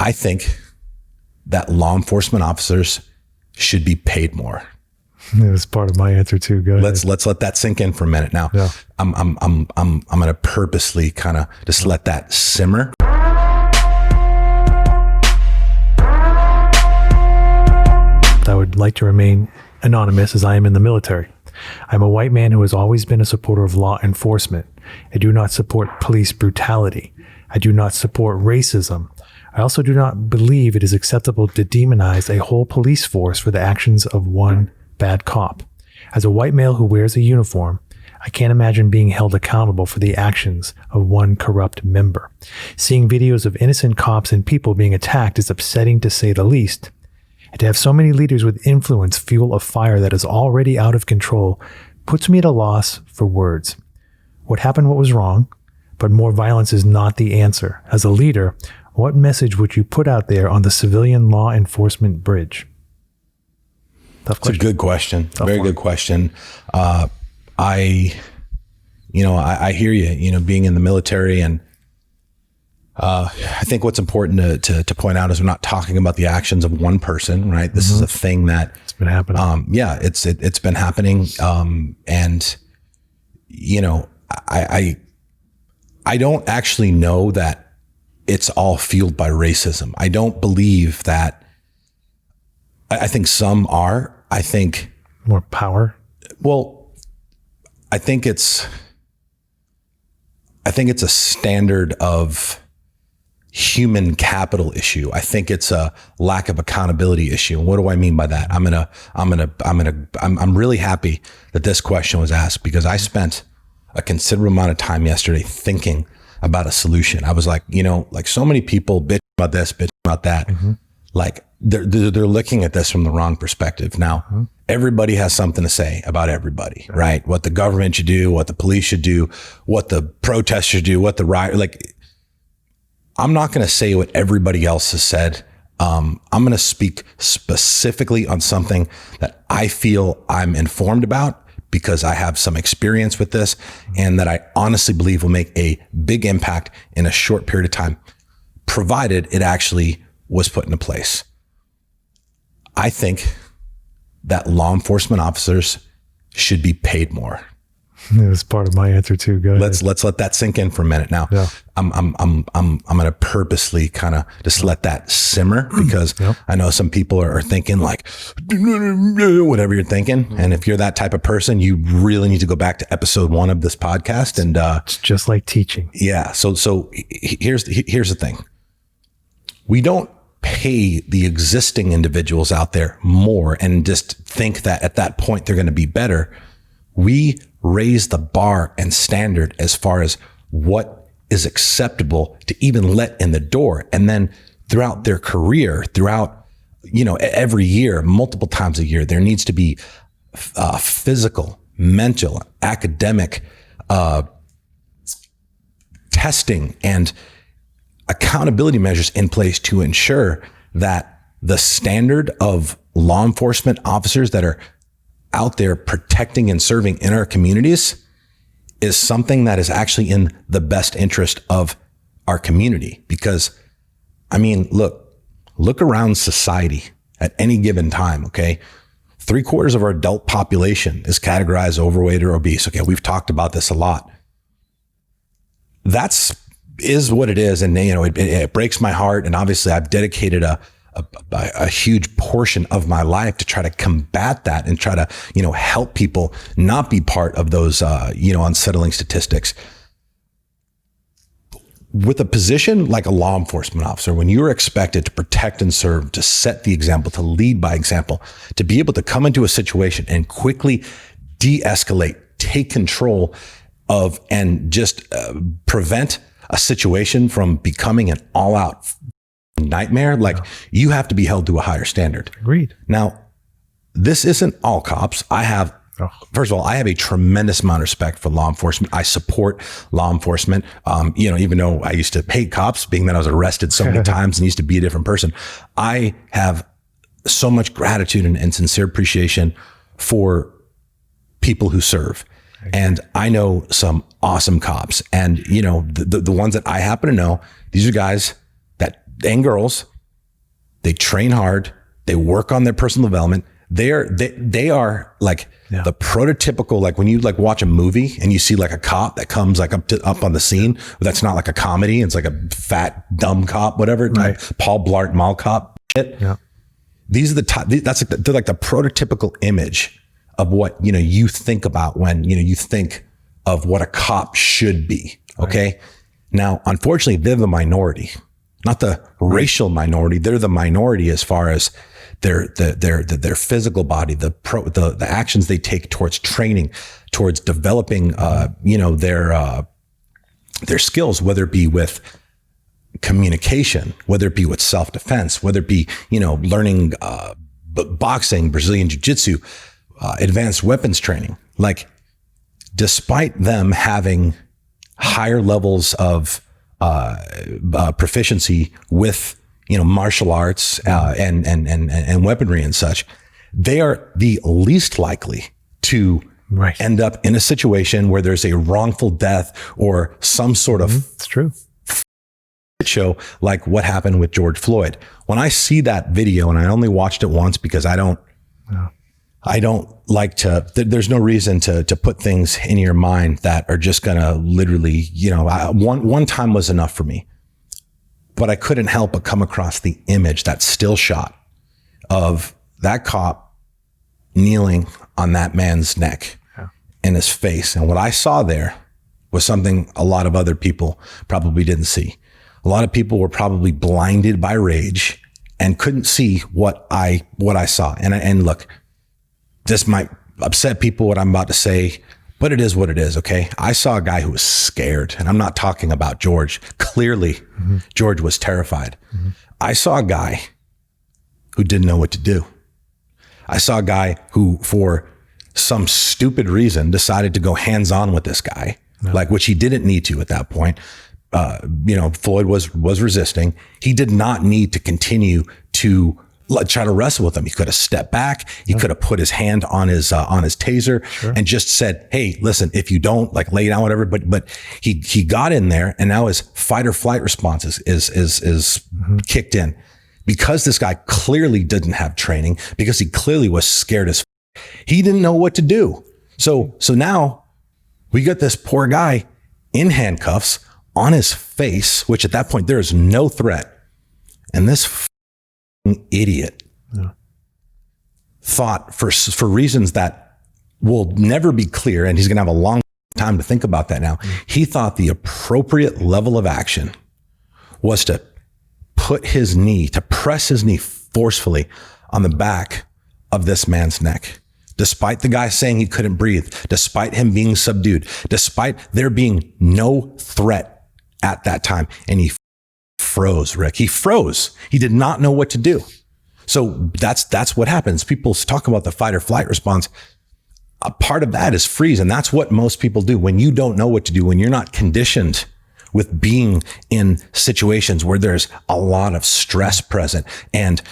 I think that law enforcement officers should be paid more. It was part of my answer too. Go ahead. Let's let that sink in for a minute. Now, Yeah. I'm going to purposely kind of just let that simmer. I would like to remain anonymous as I am in the military. I'm a white man who has always been a supporter of law enforcement. I do not support police brutality. I do not support racism. I also do not believe it is acceptable to demonize a whole police force for the actions of one bad cop. As a white male who wears a uniform, I can't imagine being held accountable for the actions of one corrupt member. Seeing videos of innocent cops and people being attacked is upsetting to say the least. And to have so many leaders with influence fuel a fire that is already out of control puts me at a loss for words. What happened, what was wrong, but more violence is not the answer. As a leader, what message would you put out there on the civilian law enforcement bridge? Tough question. It's a good question. Very good question. I hear you, being in the military, and I think what's important to point out is we're not talking about the actions of one person, right? This is a thing that It's been happening. It's been happening. And I don't actually know that it's all fueled by racism. I don't believe that. I think some are. I think More power. Well, I think it's a standard of human capital issue. I think it's a lack of accountability issue. And what do I mean by that? I'm really happy that this question was asked, because I spent a considerable amount of time yesterday thinking about a solution. I was like, so many people bitch about this, bitch about that. Mm-hmm. Like they're looking at this from the wrong perspective. Now, everybody has something to say about everybody, right? What the government should do, what the police should do, what the protests should do, what the riot, I'm not going to say what everybody else has said. I'm going to speak specifically on something that I feel I'm informed about, because I have some experience with this, and that I honestly believe will make a big impact in a short period of time, provided it actually was put into place. I think that law enforcement officers should be paid more. It was part of my answer too. Go ahead. Let's let that sink in for a minute. Now, Yeah. I'm going to purposely kind of just let that simmer, because I know some people are thinking like whatever you're thinking. And if you're that type of person, you really need to go back to episode 1 of this podcast. And It's just like teaching. yeah, so here's the thing. We don't pay the existing individuals out there more and just think that at that point they're going to be better. We raise the bar and standard as far as what is acceptable to even let in the door. And then throughout their career, every year, multiple times a year, there needs to be physical, mental, academic testing and accountability measures in place to ensure that the standard of law enforcement officers that are out there protecting and serving in our communities is something that is actually in the best interest of our community. Because, look around society at any given time, okay? 3/4 of our adult population is categorized overweight or obese. Okay, we've talked about this a lot. Is what it is. And, it breaks my heart. And obviously I've dedicated a huge portion of my life to try to combat that and try to, help people not be part of those, unsettling statistics. With a position like a law enforcement officer, when you're expected to protect and serve, to set the example, to lead by example, to be able to come into a situation and quickly de-escalate, take control of, and just prevent a situation from becoming an all-out nightmare, you have to be held to a higher standard. Agreed. Now, this isn't all cops. First of all, I have a tremendous amount of respect for law enforcement. I support law enforcement. Even though I used to hate cops, being that I was arrested so many times and used to be a different person, I have so much gratitude and sincere appreciation for people who serve. And I know some awesome cops, and the ones that I happen to know, these are guys and girls They train hard. They work on their personal development. They are like the prototypical, like when you like watch a movie and you see like a cop that comes like up on the scene, that's not like a comedy. It's like a fat, dumb cop, whatever, right. Paul Blart Mall cop shit. Yeah. These are they're like the prototypical image of what, you think about when, you think of what a cop should be. Okay. Right. Now, unfortunately, they're the minority, not the racial minority. They're the minority as far as their physical body, the actions they take towards training, towards developing, their skills, whether it be with communication, whether it be with self-defense, whether it be, learning, boxing, Brazilian jiu-jitsu, advanced weapons training. Like, despite them having higher levels of, proficiency with, martial arts, and weaponry and such, they are the least likely to end up in a situation where there's a wrongful death or some sort of it's true show like what happened with George Floyd. When I see that video, and I only watched it once because I don't like to, there's no reason to put things in your mind that are just going to literally, one time was enough for me. But I couldn't help but come across the image, that still shot of that cop kneeling on that man's neck in his face. And what I saw there was something a lot of other people probably didn't see. A lot of people were probably blinded by rage and couldn't see what I saw. And look, this might upset people, what I'm about to say, but it is what it is, okay? I saw a guy who was scared, and I'm not talking about George. Clearly, George was terrified. I saw a guy who didn't know what to do. I saw a guy who, for some stupid reason, decided to go hands-on with this guy, like which he didn't need to at that point. Floyd was resisting. He did not need to continue to try to wrestle with him. He could have stepped back. He could have put his hand on his taser and just said, "Hey, listen, if you don't like lay down, whatever." But he got in there, and now his fight or flight response is kicked in because this guy clearly didn't have training, because he clearly was scared as he didn't know what to do. So now we got this poor guy in handcuffs on his face, which at that point there is no threat, and this idiot thought for reasons that will never be clear, and he's going to have a long time to think about that now. He thought the appropriate level of action was to press his knee forcefully on the back of this man's neck. Despite the guy saying he couldn't breathe, despite him being subdued, despite there being no threat at that time. And he froze, Rick. He froze. He did not know what to do. So that's what happens. People talk about the fight or flight response. A part of that is freeze. And that's what most people do when you don't know what to do, when you're not conditioned with being in situations where there's a lot of stress present and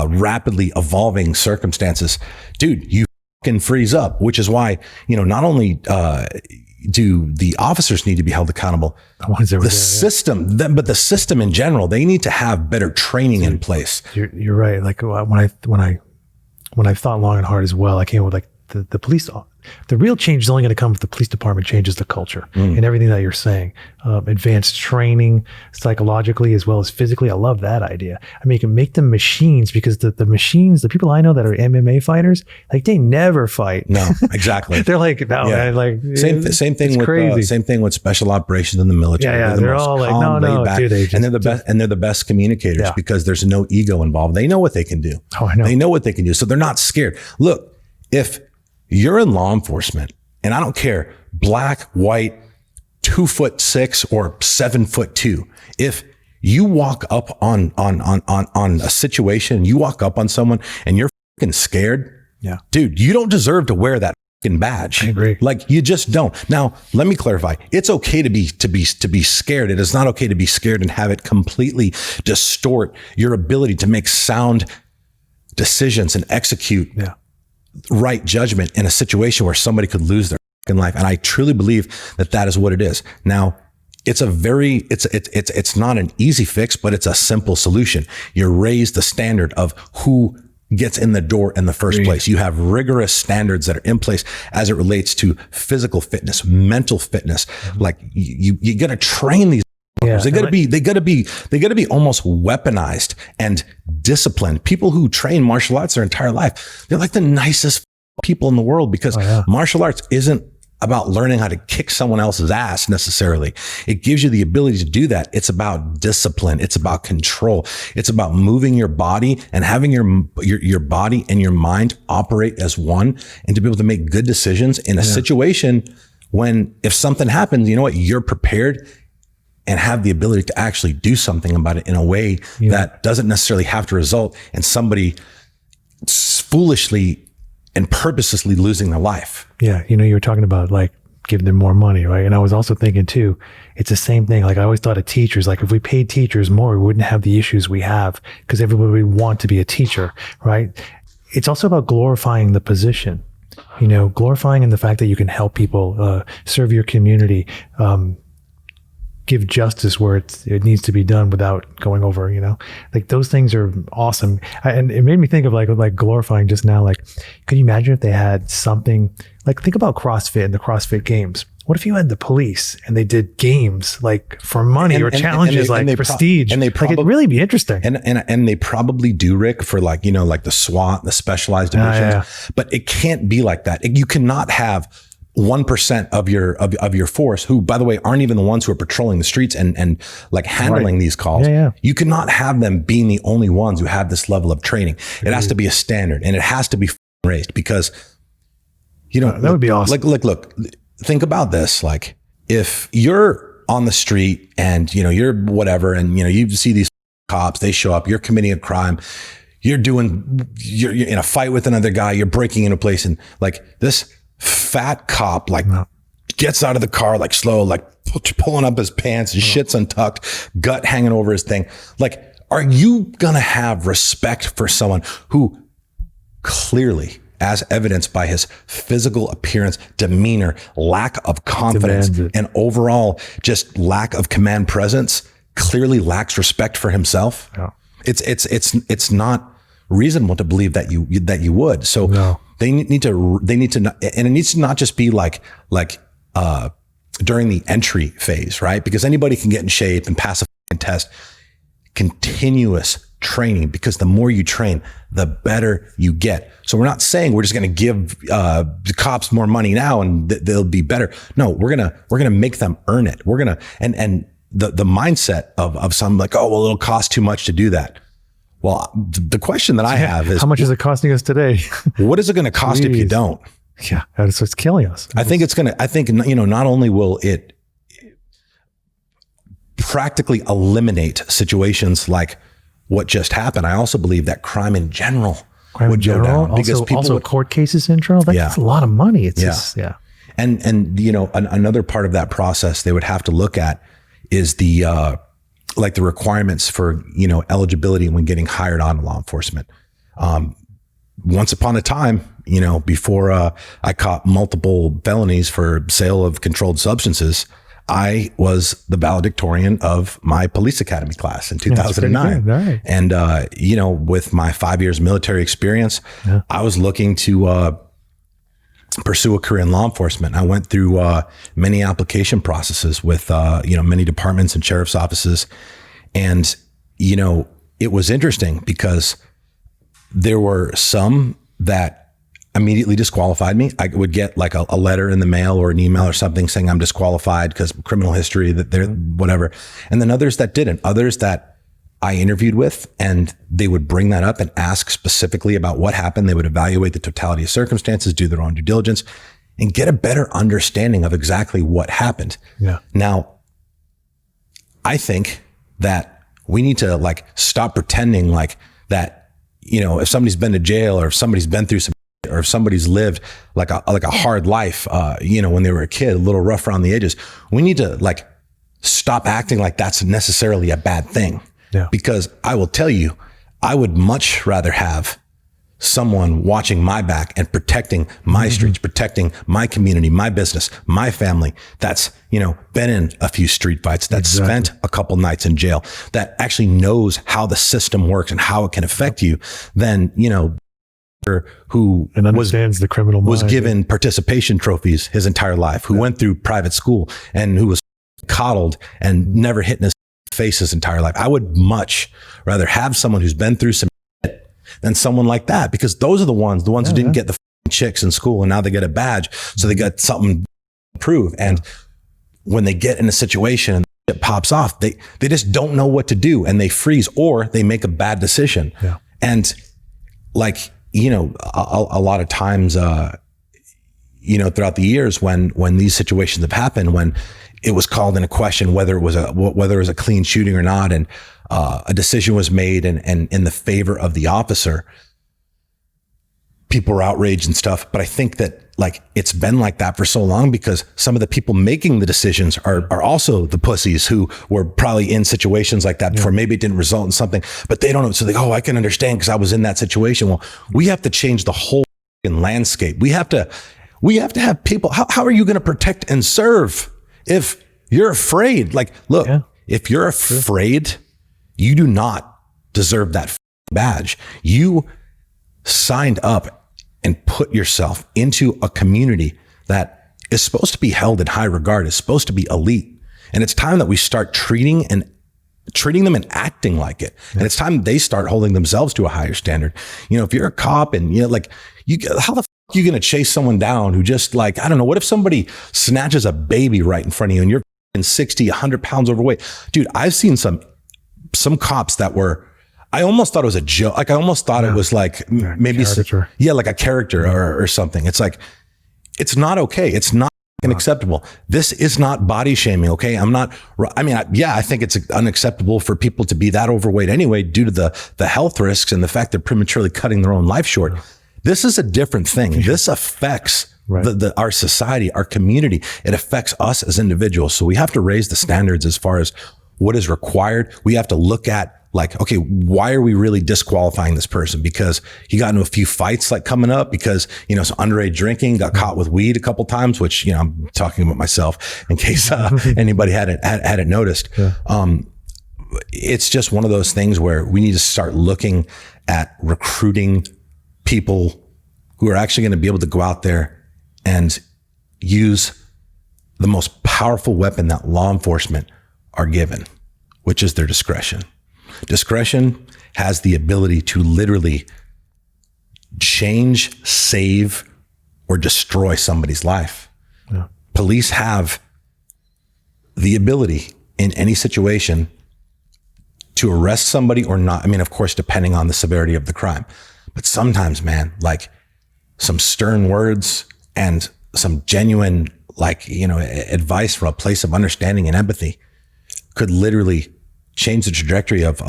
rapidly evolving circumstances. Dude, you fucking freeze up, which is why, not only do the officers need to be held accountable, the system, but the system in general, they need to have better training in place. You're right. Like when I've thought long and hard as well, I came up with like the police. The real change is only going to come if the police department changes the culture and everything that you're saying. Advanced training psychologically as well as physically. I love that idea. I mean, you can make them machines, because the machines, the people I know that are MMA fighters, like they never fight. No, exactly. They're like, no, man, like same thing with special operations in the military. Yeah, they're all like, no, dude, and they're the best communicators because there's no ego involved. They know what they can do. Oh, I know. They know what they can do. So they're not scared. Look, if you're in law enforcement, and I don't care, black, white, 2'6" or 7'2", if you walk up on a situation, you walk up on someone and you're fucking scared, dude, you don't deserve to wear that fucking badge. I agree. Like, you just don't. Now, let me clarify. It's okay to be scared. It is not okay to be scared and have it completely distort your ability to make sound decisions and execute right judgment in a situation where somebody could lose their fucking life. And I truly believe that is what it is. Now, it's not an easy fix, but it's a simple solution. You raise the standard of who gets in the door in the first place. You have rigorous standards that are in place as it relates to physical fitness, mental fitness. Like you got to train these. Yeah, they got to be almost weaponized and disciplined. People who train martial arts their entire life, they're like the nicest people in the world, because martial arts isn't about learning how to kick someone else's ass necessarily. It gives you the ability to do that. It's about discipline. It's about control. It's about moving your body and having your body and your mind operate as one, and to be able to make good decisions in a situation when, if something happens, you know what, you're prepared and have the ability to actually do something about it in a way that doesn't necessarily have to result in somebody foolishly and purposely losing their life. Yeah. You were talking about like giving them more money, right? And I was also thinking too, it's the same thing. Like I always thought of teachers, like if we paid teachers more, we wouldn't have the issues we have, because everybody would want to be a teacher, right? It's also about glorifying the position, glorifying in the fact that you can help people, serve your community, give justice where it needs to be done without going over, like those things are awesome. And it made me think of like glorifying just now. Like, could you imagine if they had something like, think about CrossFit and the CrossFit games. What if you had the police and they did games like for money or challenges like prestige? And they probably, like, it'd really be interesting. And they probably do, Rick, for like the SWAT, the specialized divisions, but it can't be like that. You cannot have 1% of your force, who, by the way, aren't even the ones who are patrolling the streets and like handling these calls. You cannot have them being the only ones who have this level of training. It has to be a standard, and it has to be raised, because, that would be awesome. Look, think about this. Like, if you're on the street and, you're whatever, and, you see these cops, they show up, you're committing a crime, you're in a fight with another guy, you're breaking into a place, and like this fat cop gets out of the car like slow, like pulling up his pants, his shit's untucked, gut hanging over his thing. Like, are you gonna have respect for someone who clearly, as evidenced by his physical appearance, demeanor, lack of confidence, and overall just lack of command presence, clearly lacks respect for himself? It's not reasonable to believe that you would. So they need to, and it needs to not just be like during the entry phase, right? Because anybody can get in shape and pass a test. Continuous training, because the more you train, the better you get. So we're not saying we're just going to give the cops more money now and they'll be better. No, we're gonna make them earn it. We're gonna, and the mindset of some like, oh, well, it'll cost too much to do that. Well, the question that I have is, how much is it costing us today? What is it going to cost if you don't? Yeah, it's killing us. I think not only will it practically eliminate situations like what just happened, I also believe that crime in general would go down, because also court cases in general. That's a lot of money. It's just, And another part of that process they would have to look at is the requirements for, eligibility when getting hired on law enforcement. Once upon a time, before I caught multiple felonies for sale of controlled substances, I was the valedictorian of my police academy class in 2009. Right. And, with my 5 years military experience, I was looking to pursue a career in law enforcement. I went through many application processes with, many departments and sheriff's offices. And, it was interesting because there were some that immediately disqualified me. I would get like a letter in the mail or an email or something saying I'm disqualified because of criminal history, that they're whatever. And then others that didn't, others that I interviewed with, and they would bring that up and ask specifically about what happened. They would evaluate the totality of circumstances, do their own due diligence, and get a better understanding of exactly what happened. Yeah. Now, I think that we need to stop pretending like that, if somebody's been to jail or if somebody's been through some, or if somebody's lived like a hard life, when they were a kid, a little rough around the edges, we need to stop acting like that's necessarily a bad thing. Yeah. Because I will tell you, I would much rather have someone watching my back and protecting my streets, protecting my community, my business, my family, that's, been in a few street fights, that's spent a couple nights in jail, that actually knows how the system works and how it can affect you, then, who and understands the criminal mind, was given participation trophies his entire life, who went through private school and who was coddled and never hit in his face his entire life. I would much rather have someone who's been through some shit than someone like that, because those are the ones who didn't get the chicks in school and now they get a badge. So they got something to prove. And when they get in a situation and it pops off, they just don't know what to do and they freeze or they make a bad decision. Yeah. And like, a lot of times, throughout the years when these situations have happened, when it was called into question whether it was a clean shooting or not, and a decision was made and in the favor of the officer, people were outraged and stuff. But I think that like it's been like that for so long because some of the people making the decisions are also the pussies who were probably in situations like that before. Maybe it didn't result in something, but they don't know. So they go, I can understand because I was in that situation. Well, we have to change the whole landscape. We have to have people. How are you going to protect and serve if you're afraid? Like, look, if you're afraid, you do not deserve that badge. You signed up and put yourself into a community that is supposed to be held in high regard, is supposed to be elite. And it's time that we start treating them and acting like it. And it's time they start holding themselves to a higher standard. If you're a cop and how the f are you going to chase someone down who just like, I don't know, what if somebody snatches a baby right in front of you and you're 60, 100 pounds overweight? Dude, I've seen some cops that were, I almost thought it was a joke. Like I almost thought it was like maybe like a character or something. It's like, it's not okay. It's not acceptable. This is not body shaming. Okay. I think it's unacceptable for people to be that overweight anyway, due to the health risks and the fact they're prematurely cutting their own life short. This is a different thing. This affects our society, our community. It affects us as individuals. So we have to raise the standards as far as what is required. We have to look at like, okay, why are we really disqualifying this person? Because he got into a few fights like coming up because, some underage drinking, got caught with weed a couple times, which, I'm talking about myself in case anybody hadn't noticed. It's just one of those things where we need to start looking at recruiting people who are actually going to be able to go out there and use the most powerful weapon that law enforcement are given, which is their discretion. Discretion has the ability to literally change, save, or destroy somebody's life. Yeah. Police have the ability in any situation to arrest somebody or not. Of course, depending on the severity of the crime. But sometimes, man, like some stern words and some genuine, advice from a place of understanding and empathy could literally change the trajectory of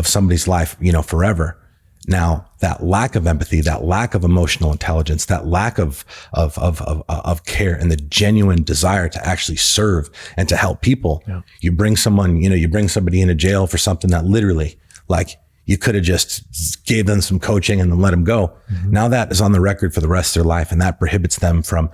somebody's life, forever. Now, that lack of empathy, that lack of emotional intelligence, that lack of care and the genuine desire to actually serve and to help people. Yeah. You bring somebody into jail for something that literally, like, you could have just gave them some coaching and then let them go. Mm-hmm. Now that is on the record for the rest of their life, and that prohibits them from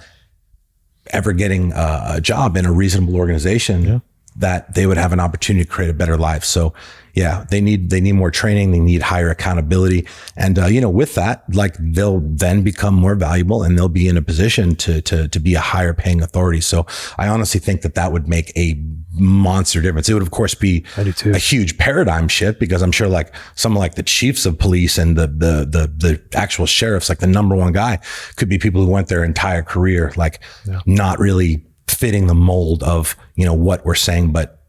ever getting a job in a reasonable organization that they would have an opportunity to create a better life. So they need more training. They need higher accountability. And, with that, like, they'll then become more valuable and they'll be in a position to be a higher paying authority. So I honestly think that would make a monster difference. It would of course be a huge paradigm shift, because I'm sure like someone like the chiefs of police and the actual sheriffs, like the number one guy, could be people who went their entire career, like not really fitting the mold of, what we're saying. But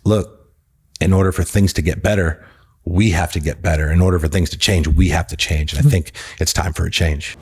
look, in order for things to get better, we have to get better. In order for things to change, we have to change. And I think it's time for a change.